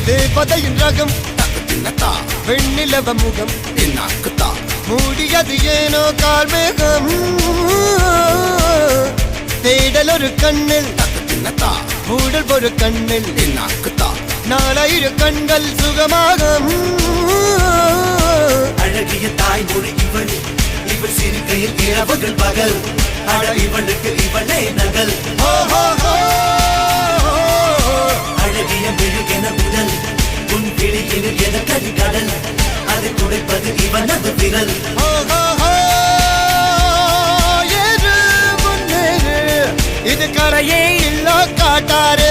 தேவதையின் ரகம் வெண்ணிலவ முகம் மூடியது ஏனோ கார்மேகம் தேடல் ஒரு கண்ணில் மூடல் ஒரு கண்ணில் நாளையிரு கண்கள் சுகமாக அழகிய தாய்மொழி இவள் இவள் சிறுகையில் இரவுகள் பகல் அழ இவளுக்கு இவளே நகல் அழகிய மெழுகென உடல் உன் கிளியில் என கரிகடல் அதை துடைப்பது இவனது விரல் இது கரையே இல்ல காட்டாரு